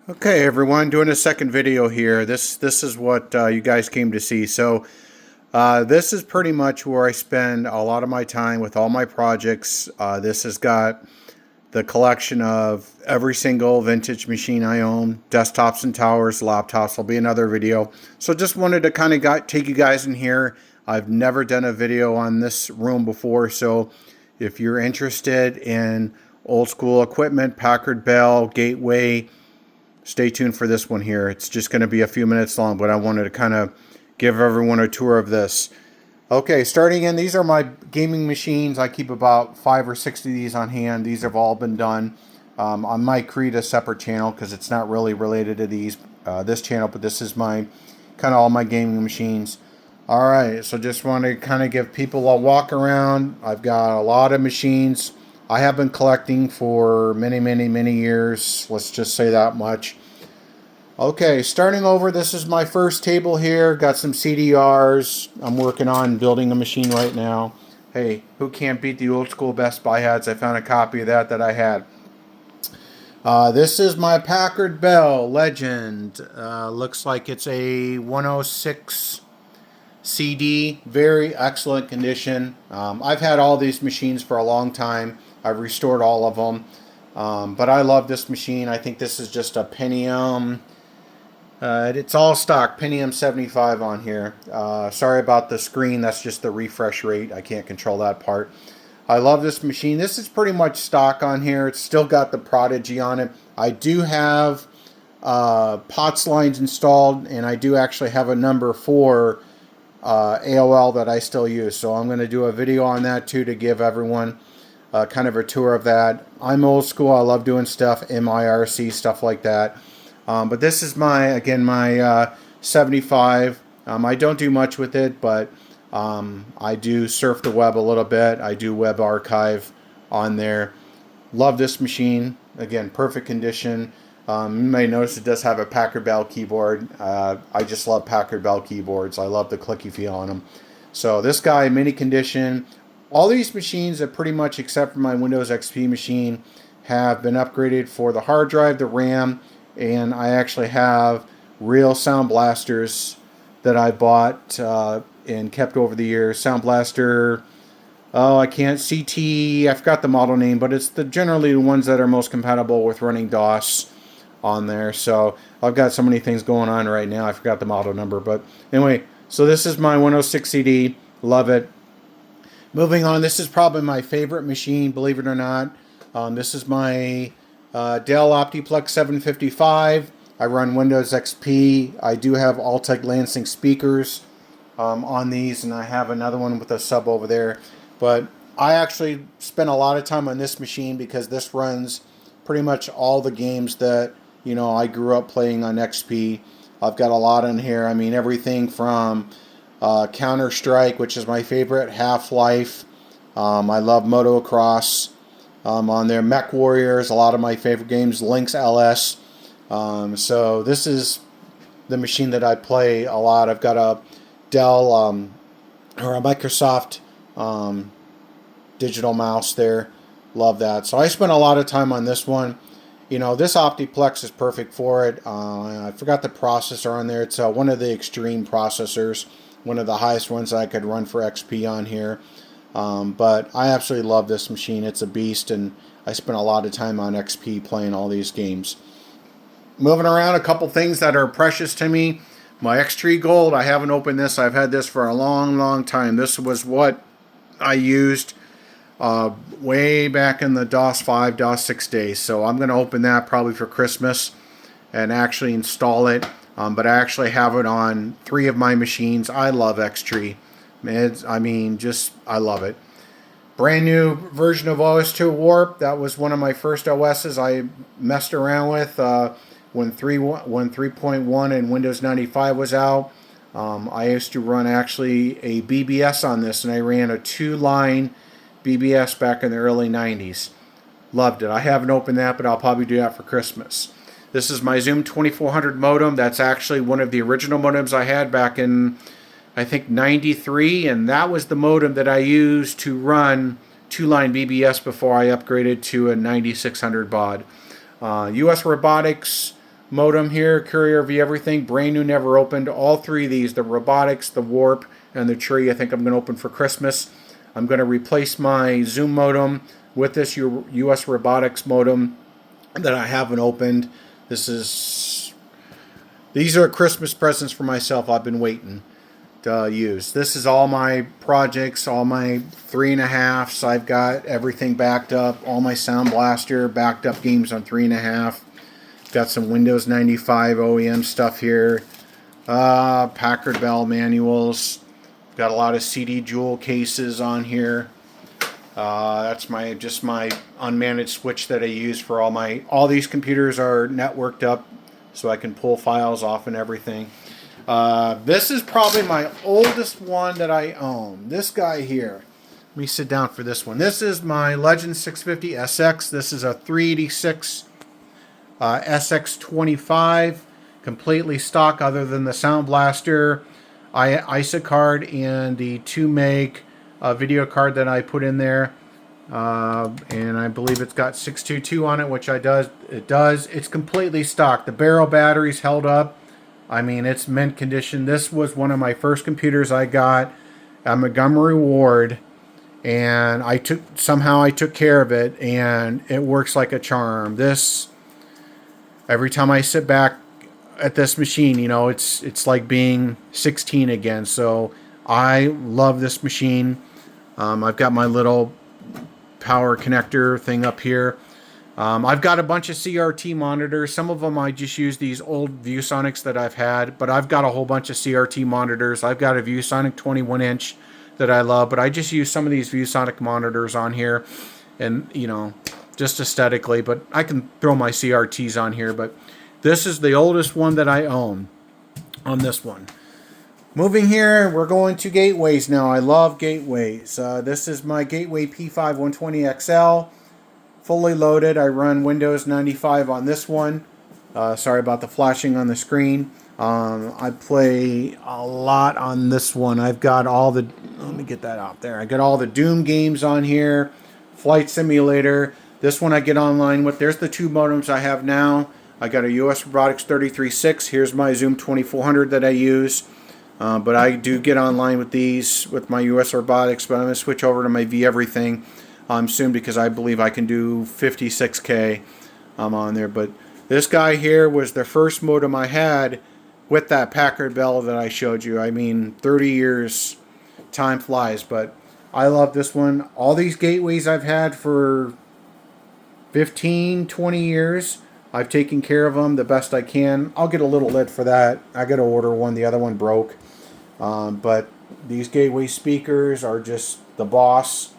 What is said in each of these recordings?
Okay, everyone, doing a second video here. This is what you guys came to see. So this is pretty much where I spend a lot of my time with all my projects. This has got the collection of every single vintage machine I own, desktops and towers, laptops. Will be another video. So just wanted to kind of take you guys in here. I've never done a video on this room before, so if you're interested in old school equipment, Packard, Bell, Gateway, stay tuned for this one here. It's just going to be a few minutes long, but I wanted to kind of give everyone a tour of this. Okay, starting in, these are my gaming machines. I keep about 5 or 6 of these on hand. These have all been done. I might create a separate channel because it's not really related to this channel, but this is my kind of all my gaming machines. All right, so just want to kind of give people a walk around. I've got a lot of machines. I have been collecting for many years. Let's just say that much. Okay, starting over, this is my first table here. Got some CDRs. I'm working on building a machine right now. Hey, who can't beat the old school Best Buy ads? I found a copy of that I had. This is my Packard Bell Legend. Looks like it's a 106 CD. Very excellent condition. I've had all these machines for a long time. I've restored all of them. But I love this machine. I think this is just a Pentium. It's all stock, Pentium 75 on here. Sorry about the screen. That's just the refresh rate. I can't control that part. I love this machine. This is pretty much stock on here. It's still got the Prodigy on it. I do have POTS lines installed, and I do actually have a number 4 AOL that I still use. So I'm going to do a video on that too to give everyone kind of a tour of that. I'm old school. I love doing stuff, MIRC, stuff like that. But this is my 75. I don't do much with it, but I do surf the web a little bit. I do web archive on there. Love this machine. Again, perfect condition. You may notice it does have a Packard Bell keyboard. I just love Packard Bell keyboards. I love the clicky feel on them. So this guy, mini condition. All these machines, are pretty much except for my Windows XP machine, have been upgraded for the hard drive, the RAM, and I actually have real sound blasters that I bought and kept over the years. Sound blaster, I can't, I forgot the model name, but it's generally the ones that are most compatible with running DOS on there. So I've got so many things going on right now, I forgot the model number. But anyway, so this is my 106 CD. Love it. Moving on, this is probably my favorite machine, believe it or not. This is my Dell Optiplex 755. I run Windows XP. I do have Altec Lansing speakers on these, and I have another one with a sub over there. But I actually spent a lot of time on this machine because this runs pretty much all the games that I grew up playing on XP. I've got a lot in here. I mean, everything from Counter-Strike, which is my favorite, Half-Life. I love Motocross on there. Mech Warriors, a lot of my favorite games. Lynx LS. So this is the machine that I play a lot. I've got a Dell or a Microsoft digital mouse there. Love that. So I spent a lot of time on this one. This Optiplex is perfect for it. I forgot the processor on there. It's one of the extreme processors, one of the highest ones that I could run for XP on here. But I absolutely love this machine. It's a beast, and I spent a lot of time on XP playing all these games. Moving around, a couple things that are precious to me. My X-Tree Gold, I haven't opened this. I've had this for a long time. This was what I used way back in the DOS 5, DOS 6 days. So I'm going to open that probably for Christmas and actually install it. But I actually have it on 3 of my machines. I love X-Tree. I love it. Brand new version of OS2 Warp. That was one of my first OSs I messed around with when 3.1 and Windows 95 was out. I used to run actually a BBS on this, and I ran a 2-line BBS back in the early 90s. Loved it. I haven't opened that, but I'll probably do that for Christmas. This is my Zoom 2400 modem. That's actually one of the original modems I had back in, I think, 93, and that was the modem that I used to run 2-line BBS before I upgraded to a 9600 baud. US Robotics modem here, Courier V everything, brand new, never opened. All three of these, the robotics, the warp, and the tree, I think I'm going to open for Christmas. I'm going to replace my Zoom modem with this US robotics modem that I haven't opened. These are Christmas presents for myself I've been waiting to use. This is all my projects, all my 3.5s. I've got everything backed up, all my Sound Blaster backed up games on 3.5. Got some Windows 95 OEM stuff here. Packard Bell manuals. Got a lot of CD jewel cases on here. That's just my unmanaged switch that I use for all these computers are networked up, so I can pull files off and everything. This is probably my oldest one that I own. This guy here. Let me sit down for this one. This is my Legend 650 SX. This is a 386 SX25, completely stock other than the Sound Blaster, ISA card, and the 2 meg video card that I put in there. And I believe it's got 622 on it, which it does. It's completely stock. The barrel battery's held up. I mean, it's mint condition. This was one of my first computers I got at Montgomery Ward, and somehow I took care of it, and it works like a charm. Every time I sit back at this machine, it's like being 16 again. So I love this machine. I've got my little power connector thing up here. I've got a bunch of CRT monitors. Some of them I just use these old ViewSonics that I've had, but I've got a whole bunch of CRT monitors. I've got a ViewSonic 21-inch that I love, but I just use some of these ViewSonic monitors on here, and just aesthetically, but I can throw my CRTs on here. But this is the oldest one that I own on this one. Moving here, we're going to gateways now. I love gateways. This is my Gateway P5 120XL, fully loaded. I run Windows 95 on this one. Sorry about the flashing on the screen. I play a lot on this one. I've got let me get that out there. I got all the Doom games on here, Flight Simulator. This one I get online with. There's the 2 modems I have now. I got a US Robotics 33.6. Here's my Zoom 2400 that I use. But I do get online with these, with my US Robotics, but I'm going to switch over to my V Everything soon, because I believe I can do 56K on there. But this guy here was the first modem I had with that Packard Bell that I showed you. I mean, 30 years, time flies, but I love this one. All these gateways I've had for 15, 20 years. I've taken care of them the best I can. I'll get a little lid for that. I got to order one. The other one broke. But these gateway speakers are just the boss.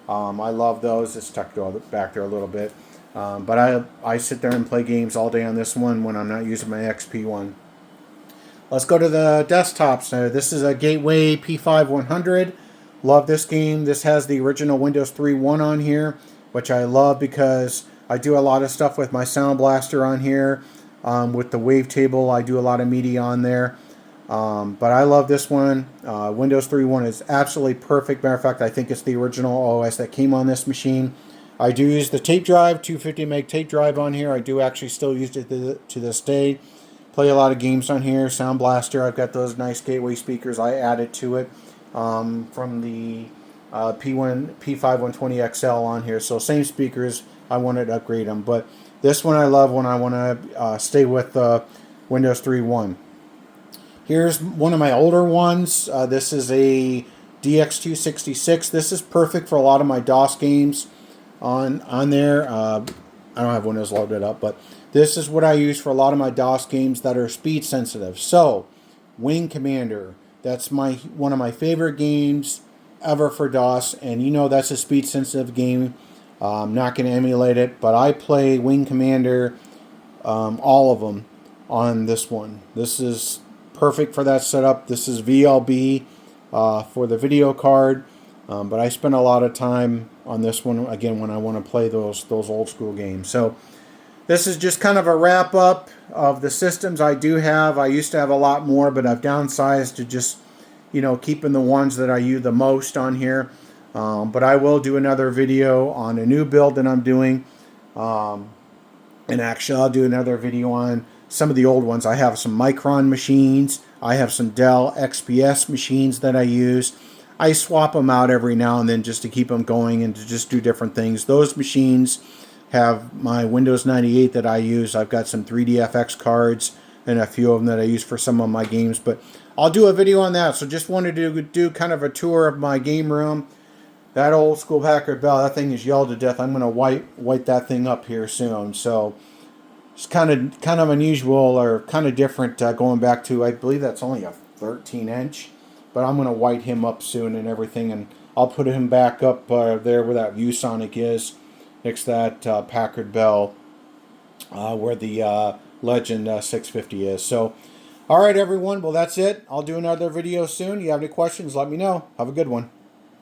I love those. It's tucked back there a little bit. But I sit there and play games all day on this one when I'm not using my XP one. Let's go to the desktops now. This is a Gateway P5 100. Love this game. This has the original Windows 3.1 on here, which I love because I do a lot of stuff with my Sound Blaster on here. With the wavetable, I do a lot of media on there. But I love this one. Windows 3.1 is absolutely perfect. Matter of fact, I think it's the original OS that came on this machine. I do use the tape drive, 250 meg tape drive on here. I do actually still use it to this day. Play a lot of games on here. Sound Blaster, I've got those nice gateway speakers I added to it from the P5 120XL on here. So same speakers, I wanted to upgrade them. But this one I love when I want to stay with Windows 3.1. Here's one of my older ones. This is a DX266. This is perfect for a lot of my DOS games on there. I don't have Windows loaded up, but this is what I use for a lot of my DOS games that are speed sensitive. So, Wing Commander. That's one of my favorite games ever for DOS, and that's a speed sensitive game. I'm not going to emulate it, but I play Wing Commander, all of them, on this one. This is perfect for that setup. This is VLB for the video card, but I spend a lot of time on this one again when I want to play those old school games. So this is just kind of a wrap up of the systems I do have. I used to have a lot more, but I've downsized to just keeping the ones that I use the most on here. But I will do another video on a new build that I'm doing, and actually I'll do another video on some of the old ones. I have some Micron machines. I have some Dell XPS machines that I use. I swap them out every now and then just to keep them going and to just do different things. Those machines have my Windows 98 that I use. I've got some 3DFX cards and a few of them that I use for some of my games. But I'll do a video on that. So just wanted to do kind of a tour of my game room. That old school Packard Bell, that thing is yelled to death. I'm going to white that thing up here soon. So it's kind of unusual or kind of different going back to, I believe that's only a 13-inch. But I'm going to white him up soon and everything. And I'll put him back up there where that ViewSonic is. Next to that Packard Bell where the Legend 650 is. So, all right, everyone. Well, that's it. I'll do another video soon. You have any questions, let me know. Have a good one.